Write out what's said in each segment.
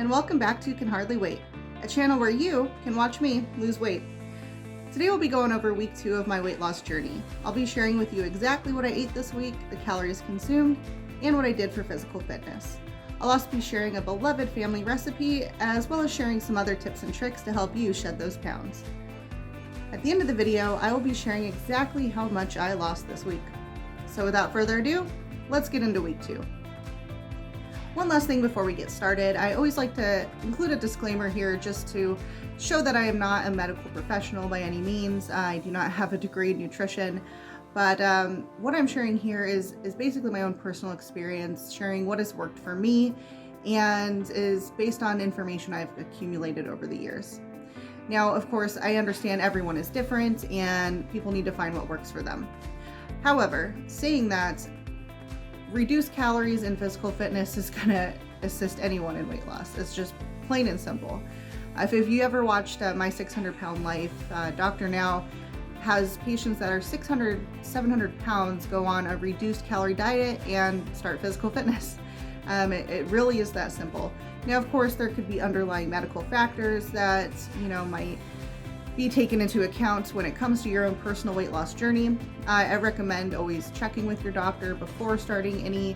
and welcome back to Can Hardly Wait, a channel where you can watch me lose weight. Today we'll be going over week 2 of my weight loss journey. I'll be sharing with you exactly what I ate this week, the calories consumed, and what I did for physical fitness. I'll also be sharing a beloved family recipe, as well as sharing some other tips and tricks to help you shed those pounds. At the end of the video, I will be sharing exactly how much I lost this week. So without further ado, let's get into week 2. One last thing before we get started, I always like to include a disclaimer here just to show that I am not a medical professional by any means. I do not have a degree in nutrition, but what I'm sharing here is basically my own personal experience, sharing what has worked for me and is based on information I've accumulated over the years. Now, of course, I understand everyone is different and people need to find what works for them. However, saying that, reduced calories and physical fitness is going to assist anyone in weight loss. It's just plain and simple. If you ever watched My 600 Pound Life, Dr. Now has patients that are 600, 700 pounds go on a reduced calorie diet and start physical fitness. It really is that simple. Now, of course, there could be underlying medical factors that, might be taken into account when it comes to your own personal weight loss journey. I recommend always checking with your doctor before starting any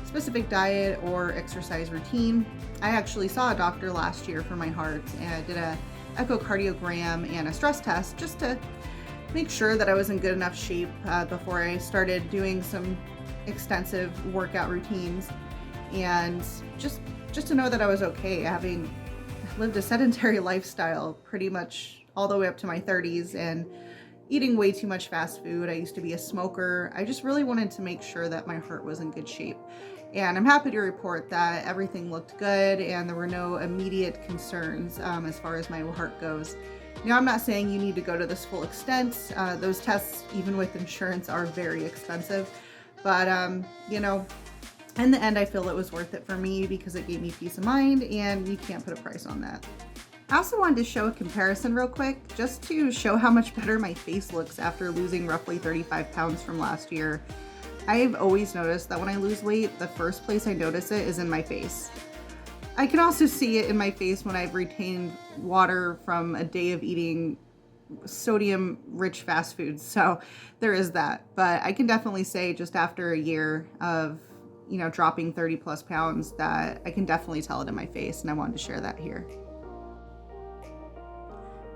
specific diet or exercise routine. I actually saw a doctor last year for my heart and I did a echocardiogram and a stress test just to make sure that I was in good enough shape before I started doing some extensive workout routines, and just to know that I was okay, having lived a sedentary lifestyle pretty much all the way up to my 30s and eating way too much fast food. I used to be a smoker. I just really wanted to make sure that my heart was in good shape. And I'm happy to report that everything looked good and there were no immediate concerns as far as my heart goes. Now, I'm not saying you need to go to this full extent. Those tests, even with insurance, are very expensive. But, in the end, I feel it was worth it for me because it gave me peace of mind, and you can't put a price on that. I also wanted to show a comparison real quick, just to show how much better my face looks after losing roughly 35 pounds from last year. I've always noticed that when I lose weight, the first place I notice it is in my face. I can also see it in my face when I've retained water from a day of eating sodium-rich fast foods, so there is that. But I can definitely say just after a year of dropping 30 plus pounds that I can definitely tell it in my face, and I wanted to share that here.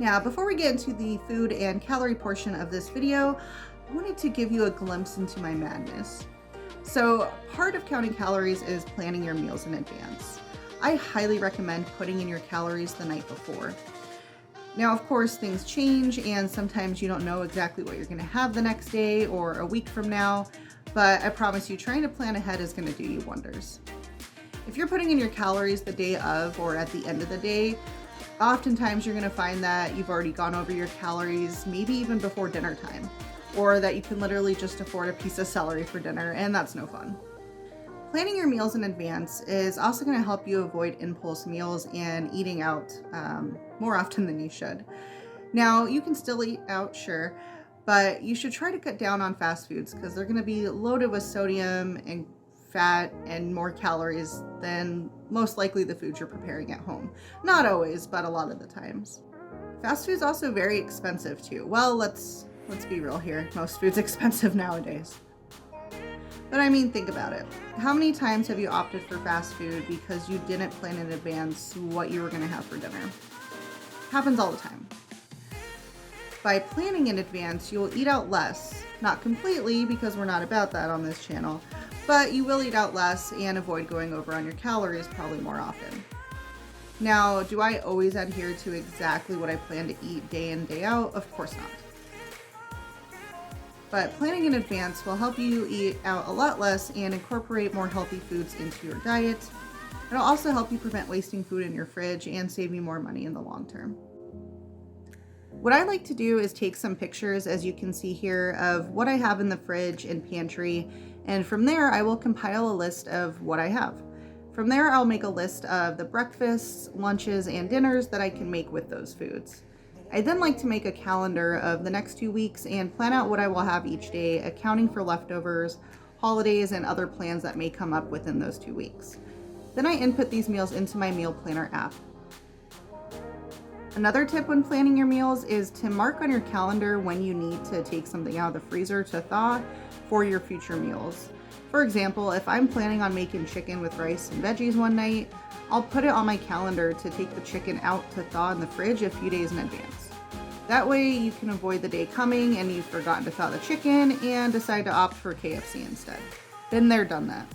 Now, before we get into the food and calorie portion of this video, I wanted to give you a glimpse into my madness. So part of counting calories is planning your meals in advance. I highly recommend putting in your calories the night before. Now, of course, things change and sometimes you don't know exactly what you're going to have the next day or a week from now, but I promise you, trying to plan ahead is going to do you wonders. If you're putting in your calories the day of or at the end of the day, oftentimes you're going to find that you've already gone over your calories, maybe even before dinner time, or that you can literally just afford a piece of celery for dinner, and that's no fun. Planning your meals in advance is also going to help you avoid impulse meals and eating out more often than you should. Now, you can still eat out, sure, but you should try to cut down on fast foods because they're going to be loaded with sodium and fat and more calories than most likely the food you're preparing at home. Not always, but a lot of the times. Fast food's also very expensive too. Well, let's be real here. Most food's expensive nowadays. But I mean, think about it. How many times have you opted for fast food because you didn't plan in advance what you were going to have for dinner? Happens all the time. By planning in advance, you'll eat out less. Not completely, because we're not about that on this channel, but you will eat out less and avoid going over on your calories probably more often. Now, do I always adhere to exactly what I plan to eat day in, day out? Of course not. But planning in advance will help you eat out a lot less and incorporate more healthy foods into your diet. It'll also help you prevent wasting food in your fridge and save you more money in the long term. What I like to do is take some pictures, as you can see here, of what I have in the fridge and pantry, and from there I will compile a list of what I have. From there I'll make a list of the breakfasts, lunches, and dinners that I can make with those foods. I then like to make a calendar of the next 2 weeks and plan out what I will have each day, accounting for leftovers, holidays, and other plans that may come up within those 2 weeks. Then I input these meals into my meal planner app. Another tip when planning your meals is to mark on your calendar when you need to take something out of the freezer to thaw for your future meals. For example, if I'm planning on making chicken with rice and veggies one night, I'll put it on my calendar to take the chicken out to thaw in the fridge a few days in advance. That way you can avoid the day coming and you've forgotten to thaw the chicken and decide to opt for KFC instead. Been there, done that.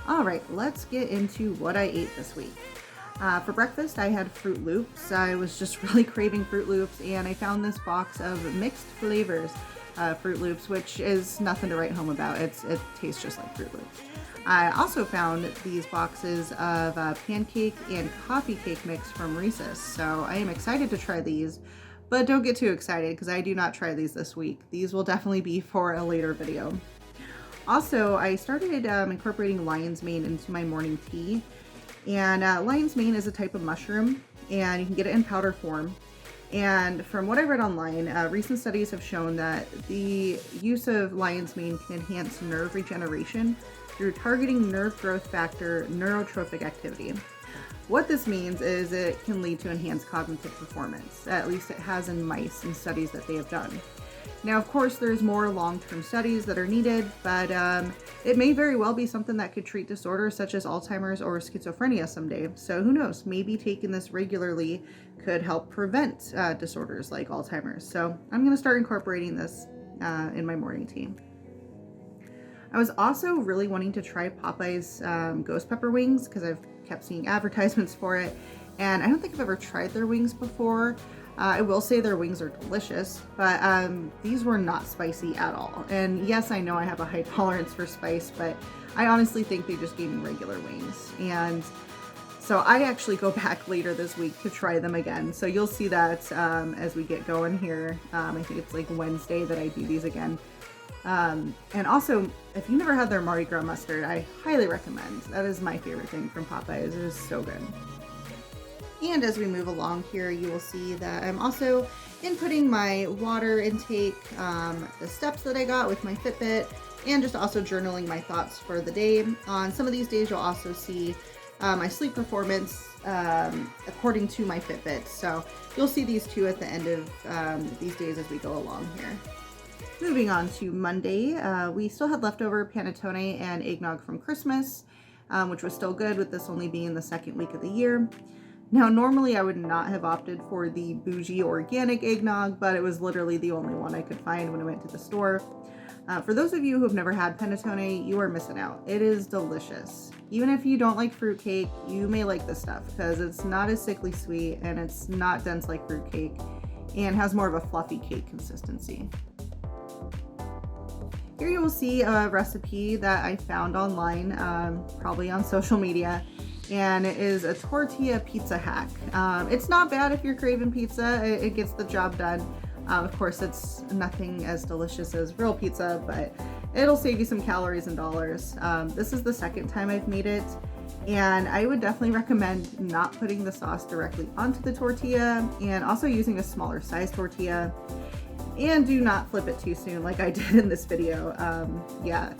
All right, let's get into what I ate this week. For breakfast, I had Fruit Loops. I was just really craving Fruit Loops, and I found this box of mixed flavors Fruit Loops, which is nothing to write home about. It tastes just like Fruit Loops. I also found these boxes of pancake and coffee cake mix from Reese's, so I am excited to try these, but don't get too excited because I do not try these this week. These will definitely be for a later video. Also, I started incorporating lion's mane into my morning tea. And lion's mane is a type of mushroom, and you can get it in powder form. And from what I read online, recent studies have shown that the use of lion's mane can enhance nerve regeneration through targeting nerve growth factor neurotrophic activity. What this means is it can lead to enhanced cognitive performance. At least it has in mice in studies that they have done. Now, of course, there's more long-term studies that are needed, but it may very well be something that could treat disorders such as Alzheimer's or schizophrenia someday. So who knows, maybe taking this regularly could help prevent disorders like Alzheimer's. So I'm gonna start incorporating this in my morning tea. I was also really wanting to try Popeye's ghost pepper wings because I've kept seeing advertisements for it, and I don't think I've ever tried their wings before. I will say their wings are delicious, but these were not spicy at all. And yes, I know I have a high tolerance for spice, but I honestly think they just gave me regular wings. And so I actually go back later this week to try them again. So you'll see that as we get going here. I think it's like Wednesday that I do these again. And also, if you never had their Mardi Gras mustard, I highly recommend. That is my favorite thing from Popeyes. It is so good. And as we move along here, you will see that I'm also inputting my water intake, the steps that I got with my Fitbit, and just also journaling my thoughts for the day. On some of these days, you'll also see my sleep performance according to my Fitbit. So you'll see these two at the end of these days as we go along here. Moving on to Monday, we still had leftover panettone and eggnog from Christmas, which was still good with this only being the second week of the year. Now, normally I would not have opted for the bougie organic eggnog, but it was literally the only one I could find when I went to the store. For those of you who have never had panettone, you are missing out. It is delicious. Even if you don't like fruitcake, you may like this stuff because it's not as sickly sweet and it's not dense like fruitcake and has more of a fluffy cake consistency. Here you will see a recipe that I found online, probably on social media. And it is a tortilla pizza hack. It's not bad if you're craving pizza. It gets the job done. Of course, it's nothing as delicious as real pizza, but it'll save you some calories and dollars. This is the second time I've made it, and I would definitely recommend not putting the sauce directly onto the tortilla and also using a smaller size tortilla. And do not flip it too soon like I did in this video. Yeah,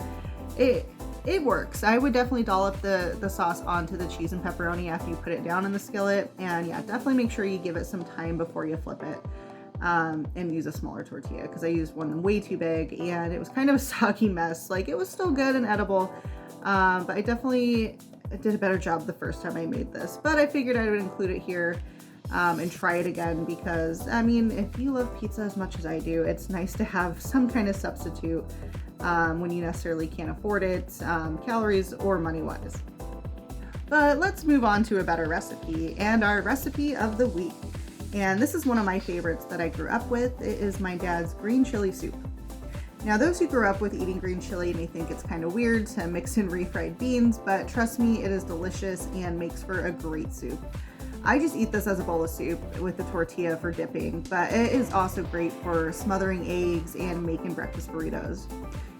it works. I would definitely dollop the sauce onto the cheese and pepperoni after you put it down in the skillet. And yeah, definitely make sure you give it some time before you flip it and use a smaller tortilla because I used one way too big and it was kind of a soggy mess. Like it was still good and edible, but I definitely did a better job the first time I made this. But I figured I would include it here and try it again because, I mean, if you love pizza as much as I do, it's nice to have some kind of substitute when you necessarily can't afford it, calories or money-wise. But let's move on to a better recipe and our recipe of the week. And this is one of my favorites that I grew up with. It is my dad's green chili soup. Now, those who grew up with eating green chili may think it's kind of weird to mix in refried beans, but trust me, it is delicious and makes for a great soup. I just eat this as a bowl of soup with the tortilla for dipping, but it is also great for smothering eggs and making breakfast burritos.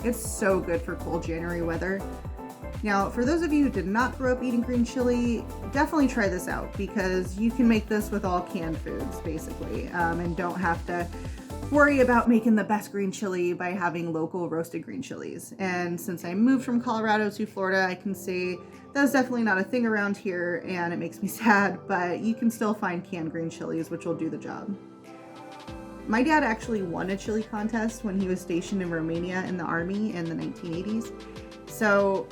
It's so good for cold January weather. Now, for those of you who did not grow up eating green chili, definitely try this out because you can make this with all canned foods, basically, and don't have to worry about making the best green chili by having local roasted green chilies. And since I moved from Colorado to Florida, I can say that's definitely not a thing around here, and it makes me sad, but you can still find canned green chilies, which will do the job. My dad actually won a chili contest when he was stationed in Romania in the army in the 1980s. So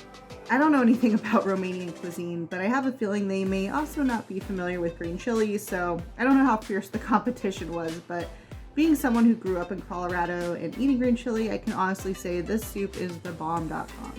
I don't know anything about Romanian cuisine, but I have a feeling they may also not be familiar with green chili, so I don't know how fierce the competition was, but being someone who grew up in Colorado and eating green chili, I can honestly say this soup is the bomb.com.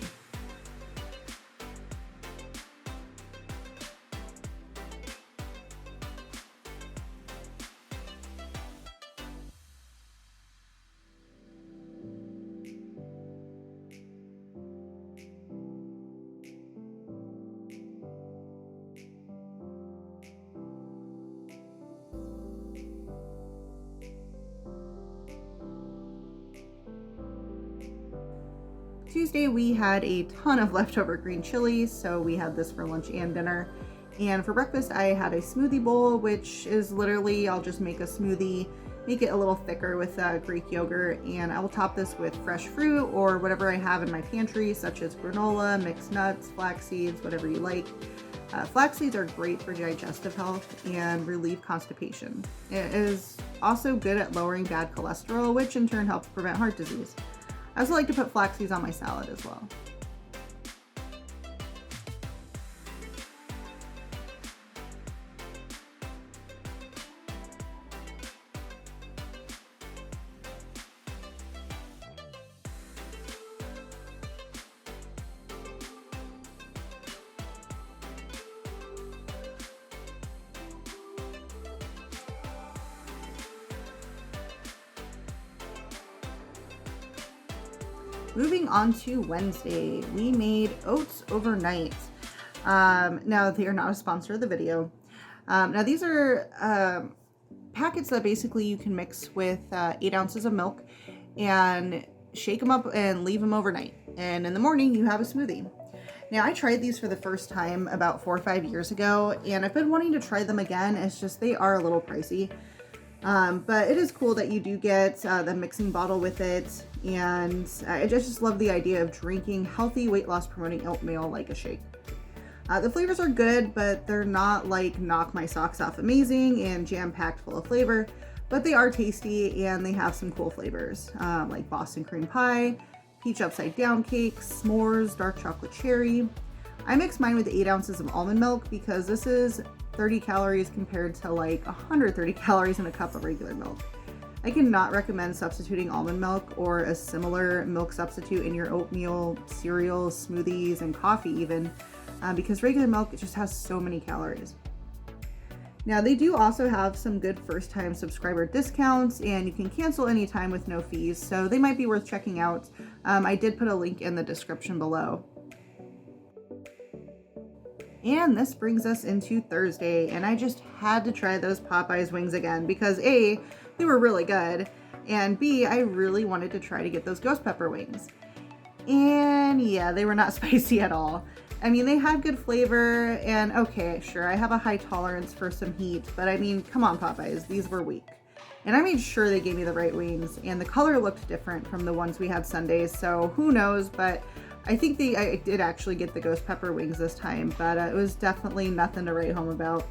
Tuesday we had a ton of leftover green chilies, so we had this for lunch and dinner. And for breakfast I had a smoothie bowl, which is literally, I'll just make a smoothie, make it a little thicker with Greek yogurt, and I will top this with fresh fruit or whatever I have in my pantry, such as granola, mixed nuts, flax seeds, whatever you like. Flax seeds are great for digestive health and relieve constipation. It is also good at lowering bad cholesterol, which in turn helps prevent heart disease. I also like to put flax seeds on my salad as well. Moving on to Wednesday, we made oats overnight. Now they are not a sponsor of the video. Now these are packets that basically you can mix with 8 ounces of milk and shake them up and leave them overnight. And in the morning you have a smoothie. Now I tried these for the first time about 4 or 5 years ago, and I've been wanting to try them again. It's just they are a little pricey. But it is cool that you do get the mixing bottle with it, and I just love the idea of drinking healthy weight loss promoting oatmeal like a shake. The flavors are good, but they're not like knock my socks off amazing and jam-packed full of flavor, but they are tasty and they have some cool flavors like Boston cream pie, peach upside down cake, s'mores, dark chocolate cherry. I mix mine with 8 ounces of almond milk because this is 30 calories compared to like 130 calories in a cup of regular milk. I cannot recommend substituting almond milk or a similar milk substitute in your oatmeal, cereals, smoothies, and coffee even, because regular milk, it just has so many calories. Now they do also have some good first time subscriber discounts, and you can cancel anytime with no fees, so they might be worth checking out. I did put a link in the description below. And this brings us into Thursday, and I just had to try those Popeyes wings again because A, they were really good, and B, I really wanted to try to get those ghost pepper wings. And yeah, they were not spicy at all. I mean, they had good flavor, and okay, sure, I have a high tolerance for some heat, but I mean, come on Popeyes, these were weak. And I made sure they gave me the right wings, and the color looked different from the ones we had Sundays, so who knows, but I think I did actually get the ghost pepper wings this time, but it was definitely nothing to write home about.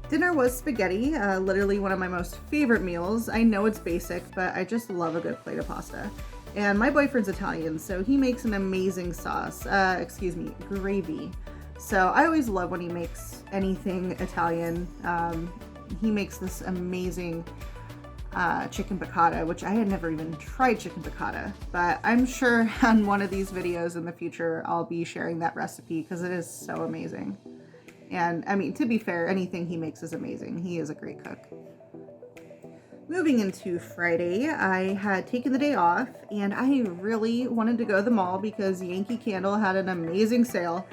Dinner was spaghetti, literally one of my most favorite meals. I know it's basic, but I just love a good plate of pasta. And my boyfriend's Italian, so he makes an amazing sauce, gravy. So I always love when he makes anything Italian. He makes this amazing chicken piccata, which I had never even tried chicken piccata, but I'm sure on one of these videos in the future I'll be sharing that recipe because it is so amazing. And I mean, to be fair, anything he makes is amazing. He is a great cook. Moving into Friday, I had taken the day off and I really wanted to go to the mall because Yankee Candle had an amazing sale,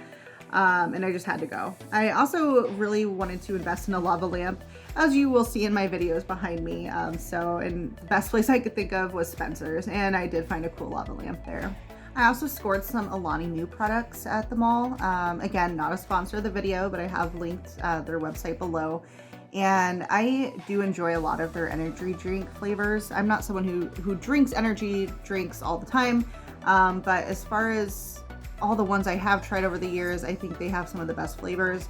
and I just had to go. I also really wanted to invest in a lava lamp, as you will see in my videos behind me. And the best place I could think of was Spencer's, and I did find a cool lava lamp there. I also scored some Alani Nu products at the mall. Again, not a sponsor of the video, but I have linked their website below. And I do enjoy a lot of their energy drink flavors. I'm not someone who drinks energy drinks all the time, but as far as all the ones I have tried over the years, I think they have some of the best flavors.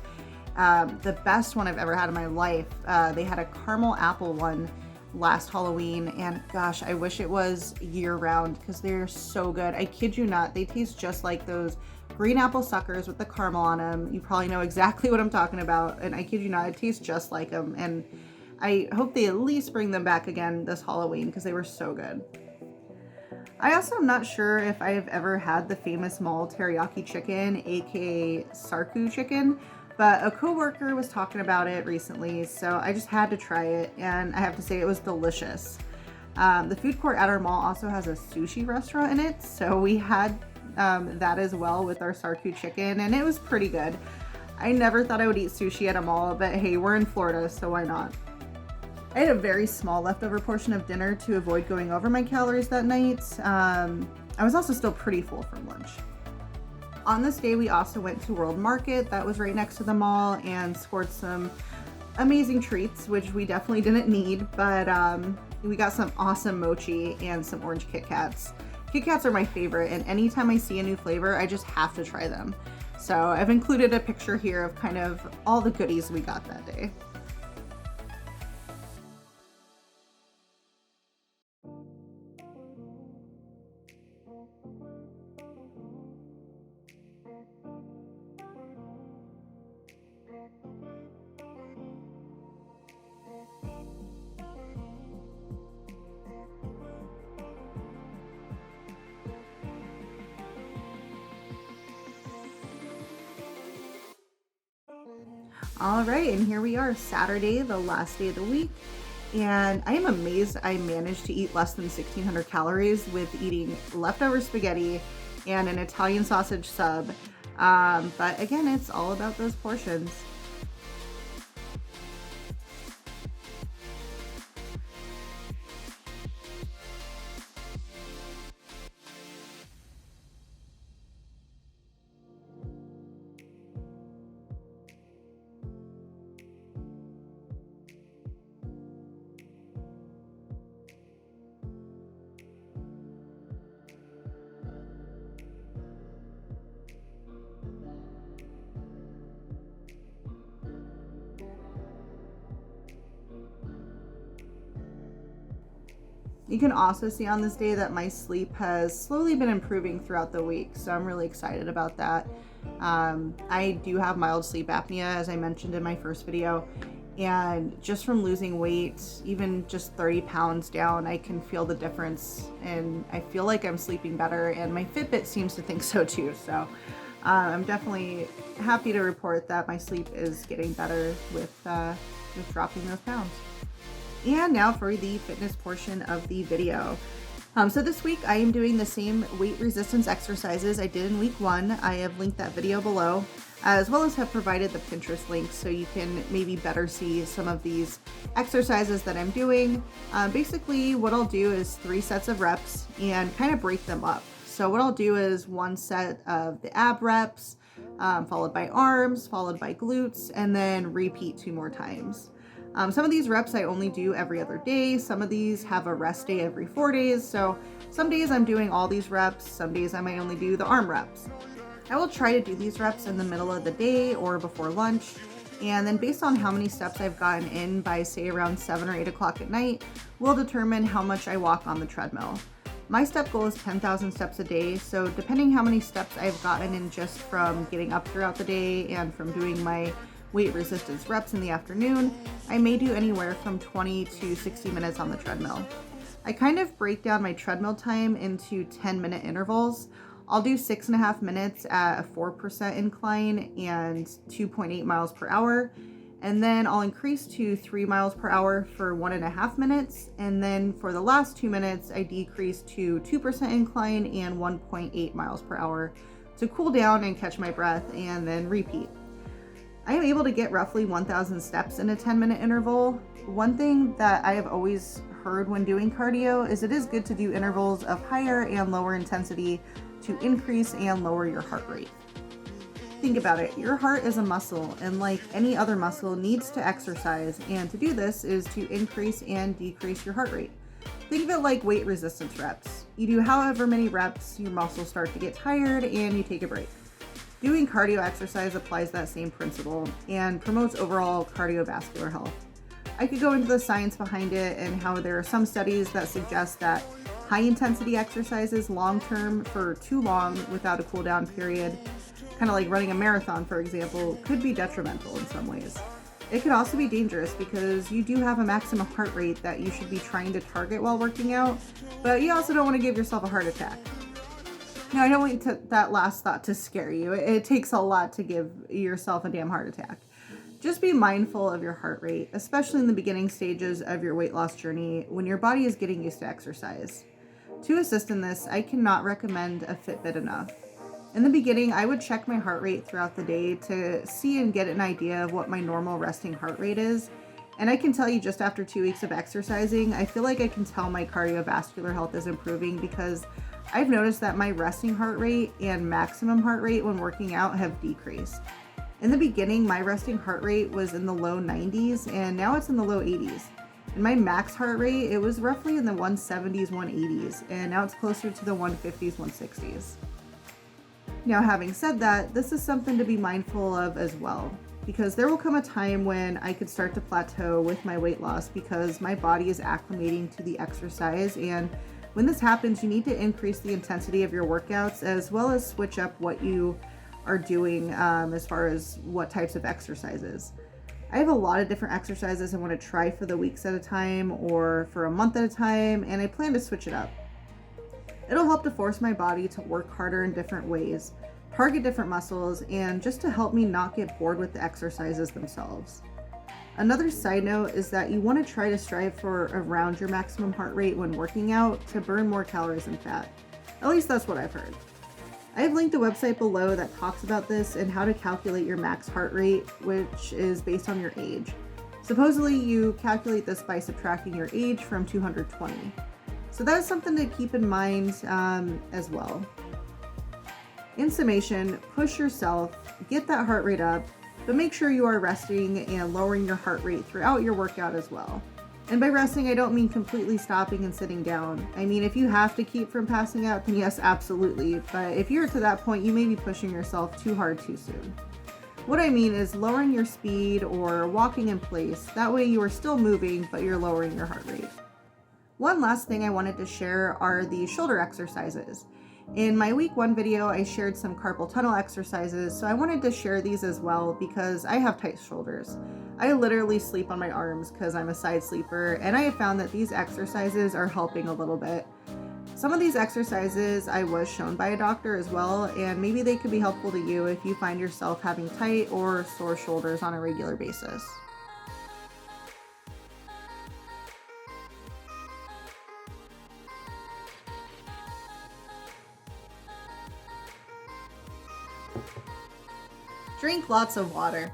The best one I've ever had in my life, they had a caramel apple one last Halloween, and gosh, I wish it was year round because they're so good. I kid you not, they taste just like those green apple suckers with the caramel on them. You probably know exactly what I'm talking about, and I kid you not, it tastes just like them, and I hope they at least bring them back again this Halloween because they were so good. I also am not sure if I've ever had the famous mall teriyaki chicken, aka Sarku chicken, but a coworker was talking about it recently, so I just had to try it, and I have to say it was delicious. The food court at our mall also has a sushi restaurant in it, so we had that as well with our Sarku chicken, and it was pretty good. I never thought I would eat sushi at a mall, but hey, we're in Florida, so why not? I had a very small leftover portion of dinner to avoid going over my calories that night. I was also still pretty full from lunch. On this day, we also went to World Market that was right next to the mall and scored some amazing treats, which we definitely didn't need, but we got some awesome mochi and some orange Kit Kats. Kit Kats are my favorite, and anytime I see a new flavor, I just have to try them. So I've included a picture here of kind of all the goodies we got that day. All right, and here we are, Saturday, the last day of the week, and I am amazed I managed to eat less than 1,600 calories with eating leftover spaghetti and an Italian sausage sub. But again, it's all about those portions. You can also see on this day that my sleep has slowly been improving throughout the week, so I'm really excited about that. I do have mild sleep apnea, as I mentioned in my first video, and just from losing weight, even just 30 pounds down, I can feel the difference, and I feel like I'm sleeping better, and my Fitbit seems to think so too. So I'm definitely happy to report that my sleep is getting better with dropping those pounds. And now for the fitness portion of the video. So this week I am doing the same weight resistance exercises I did in week 1. I have linked that video below, as well as have provided the Pinterest link so you can maybe better see some of these exercises that I'm doing. Basically what I'll do is 3 sets of reps and kind of break them up. So what I'll do is 1 set of the ab reps, followed by arms, followed by glutes, and then repeat 2 more times. Some of these reps I only do every other day. Some of these have a rest day every 4 days. So some days I'm doing all these reps. Some days I might only do the arm reps. I will try to do these reps in the middle of the day or before lunch. And then based on how many steps I've gotten in by say around 7 or 8 o'clock at night, will determine how much I walk on the treadmill. My step goal is 10,000 steps a day. So depending how many steps I've gotten in just from getting up throughout the day and from doing my weight resistance reps in the afternoon, I may do anywhere from 20 to 60 minutes on the treadmill. I kind of break down my treadmill time into 10-minute intervals. I'll do 6.5 minutes at a 4% incline and 2.8 miles per hour. And then I'll increase to 3 miles per hour for 1.5 minutes. And then for the last 2 minutes, I decrease to 2% incline and 1.8 miles per hour to cool down and catch my breath and then repeat. I am able to get roughly 1,000 steps in a 10-minute interval. One thing that I have always heard when doing cardio is it is good to do intervals of higher and lower intensity to increase and lower your heart rate. Think about it, your heart is a muscle, and like any other muscle, needs to exercise, and to do this is to increase and decrease your heart rate. Think of it like weight resistance reps. You do however many reps, your muscles start to get tired, and you take a break. Doing cardio exercise applies that same principle and promotes overall cardiovascular health. I could go into the science behind it and how there are some studies that suggest that high intensity exercises long term for too long without a cool down period, kind of like running a marathon for example, could be detrimental in some ways. It could also be dangerous because you do have a maximum heart rate that you should be trying to target while working out, but you also don't want to give yourself a heart attack. Now, I don't want that last thought to scare you. It takes a lot to give yourself a damn heart attack. Just be mindful of your heart rate, especially in the beginning stages of your weight loss journey when your body is getting used to exercise. To assist in this, I cannot recommend a Fitbit enough. In the beginning, I would check my heart rate throughout the day to see and get an idea of what my normal resting heart rate is. And I can tell you just after 2 weeks of exercising, I feel like I can tell my cardiovascular health is improving because I've noticed that my resting heart rate and maximum heart rate when working out have decreased. In the beginning, my resting heart rate was in the low 90s and now it's in the low 80s. And my max heart rate, it was roughly in the 170s, 180s, and now it's closer to the 150s, 160s. Now, having said that, this is something to be mindful of as well, because there will come a time when I could start to plateau with my weight loss because my body is acclimating to the exercise, and when this happens, you need to increase the intensity of your workouts as well as switch up what you are doing as far as what types of exercises. I have a lot of different exercises I want to try for the weeks at a time or for a month at a time, and I plan to switch it up. It'll help to force my body to work harder in different ways, target different muscles, and just to help me not get bored with the exercises themselves. Another side note is that you want to try to strive for around your maximum heart rate when working out to burn more calories and fat. At least that's what I've heard. I have linked a website below that talks about this and how to calculate your max heart rate, which is based on your age. Supposedly, you calculate this by subtracting your age from 220. So that is something to keep in mind as well. In summation, push yourself, get that heart rate up, but make sure you are resting and lowering your heart rate throughout your workout as well. And by resting, I don't mean completely stopping and sitting down. I mean, if you have to keep from passing out, then yes, absolutely. But if you're to that point, you may be pushing yourself too hard too soon. What I mean is lowering your speed or walking in place. That way you are still moving, but you're lowering your heart rate. One last thing I wanted to share are the shoulder exercises. In my week 1 video, I shared some carpal tunnel exercises, so I wanted to share these as well because I have tight shoulders. I literally sleep on my arms because I'm a side sleeper, and I have found that these exercises are helping a little bit. Some of these exercises I was shown by a doctor as well, and maybe they could be helpful to you if you find yourself having tight or sore shoulders on a regular basis. Drink lots of water.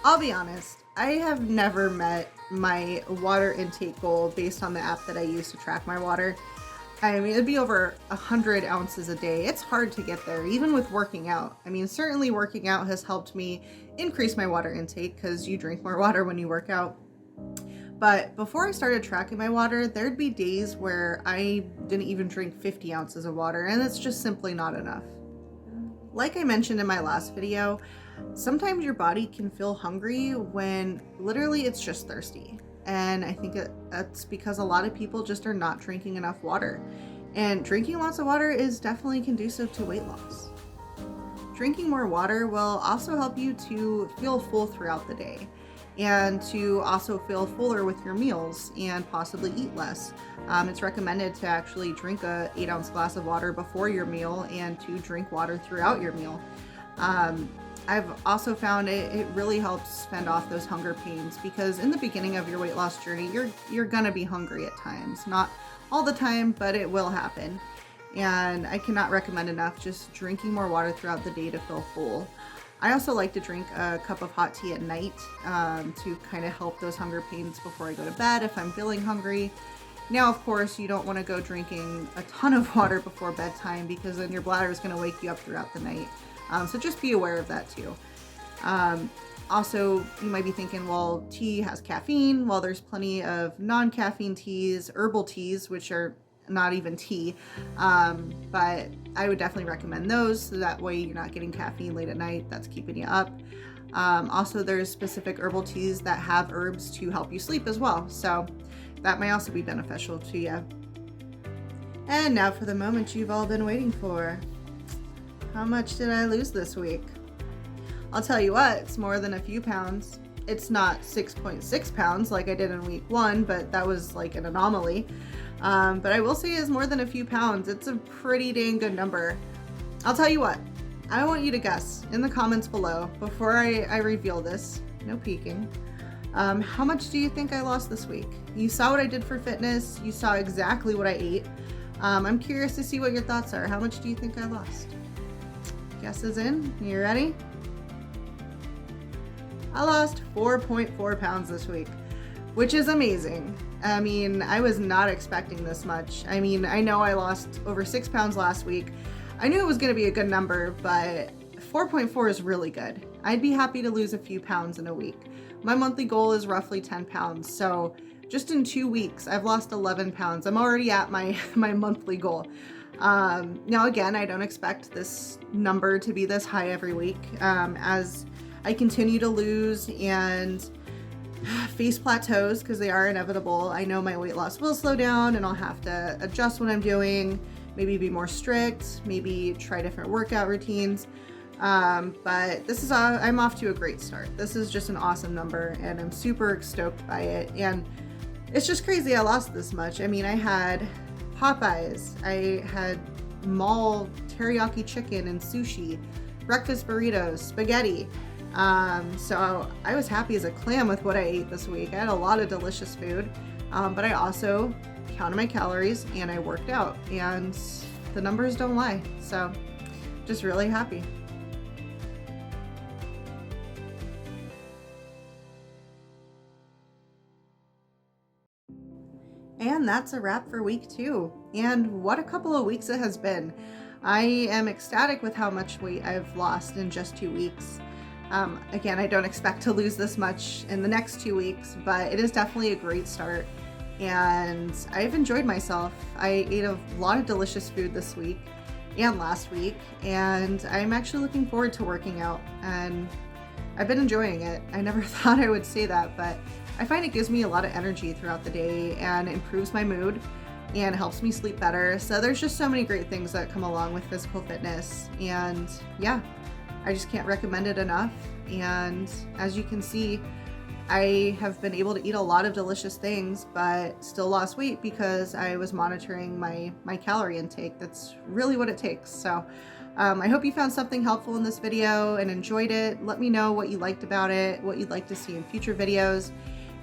I'll be honest, I have never met my water intake goal based on the app that I use to track my water. I mean, it'd be over 100 ounces a day. It's hard to get there, even with working out. I mean, certainly working out has helped me increase my water intake because you drink more water when you work out. But before I started tracking my water, there'd be days where I didn't even drink 50 ounces of water, and it's just simply not enough. Like I mentioned in my last video, sometimes your body can feel hungry when literally it's just thirsty. And I think that's because a lot of people just are not drinking enough water. And drinking lots of water is definitely conducive to weight loss. Drinking more water will also help you to feel full throughout the day and to also feel fuller with your meals and possibly eat less. It's recommended to actually drink a 8-ounce glass of water before your meal and to drink water throughout your meal. I've also found it really helps fend off those hunger pains because in the beginning of your weight loss journey, you're gonna be hungry at times. Not all the time, but it will happen. And I cannot recommend enough just drinking more water throughout the day to feel full. I also like to drink a cup of hot tea at night to kind of help those hunger pains before I go to bed if I'm feeling hungry. Now, of course, you don't want to go drinking a ton of water before bedtime because then your bladder is going to wake you up throughout the night. So just be aware of that too. Also, you might be thinking, well, tea has caffeine. Well, there's plenty of non-caffeine teas, herbal teas, which are not even tea. But I would definitely recommend those, so that way you're not getting caffeine late at night. That's keeping you up. Also, there's specific herbal teas that have herbs to help you sleep as well. So that may also be beneficial to you. And now for the moment you've all been waiting for. How much did I lose this week? I'll tell you what, it's more than a few pounds. It's not 6.6 pounds like I did in week 1, but that was like an anomaly. But I will say it's more than a few pounds. It's a pretty dang good number. I'll tell you what, I want you to guess in the comments below before I reveal this, no peeking. How much do you think I lost this week? You saw what I did for fitness. You saw exactly what I ate. I'm curious to see what your thoughts are. How much do you think I lost? Guesses in? You ready? I lost 4.4 pounds this week, which is amazing. I mean, I was not expecting this much. I mean, I know I lost over 6 pounds last week. I knew it was going to be a good number, but 4.4 is really good. I'd be happy to lose a few pounds in a week. My monthly goal is roughly 10 pounds. So just in 2 weeks, I've lost 11 pounds. I'm already at my monthly goal. Now, again, I don't expect this number to be this high every week. As I continue to lose and face plateaus, because they are inevitable, I know my weight loss will slow down and I'll have to adjust what I'm doing, maybe be more strict, maybe try different workout routines. But this is I'm off to a great start. This is just an awesome number and I'm super stoked by it. And it's just crazy I lost this much. I mean, I had Popeyes, I had mall teriyaki chicken and sushi, breakfast burritos, spaghetti. So I was happy as a clam with what I ate this week. I had a lot of delicious food, but I also counted my calories and I worked out, and the numbers don't lie. So just really happy. And that's a wrap for week 2. And what a couple of weeks it has been. I am ecstatic with how much weight I've lost in just 2 weeks. Again, I don't expect to lose this much in the next 2 weeks, but it is definitely a great start. And I've enjoyed myself. I ate a lot of delicious food this week and last week, and I'm actually looking forward to working out, and I've been enjoying it. I never thought I would say that, but I find it gives me a lot of energy throughout the day and improves my mood and helps me sleep better. So there's just so many great things that come along with physical fitness, and yeah, I just can't recommend it enough. And as you can see, I have been able to eat a lot of delicious things, but still lost weight because I was monitoring my calorie intake. That's really what it takes. So I hope you found something helpful in this video and enjoyed it. Let me know what you liked about it, what you'd like to see in future videos.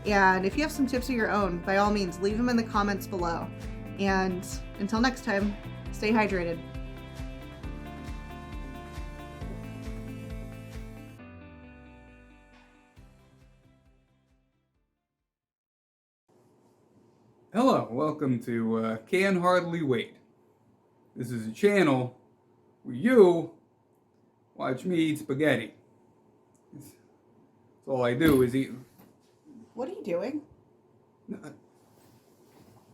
And if you have some tips of your own, by all means, leave them in the comments below. And until next time, stay hydrated. Hello, welcome to Can Hardly Wait. This is a channel where you watch me eat spaghetti. That's all I do is eat. What are you doing?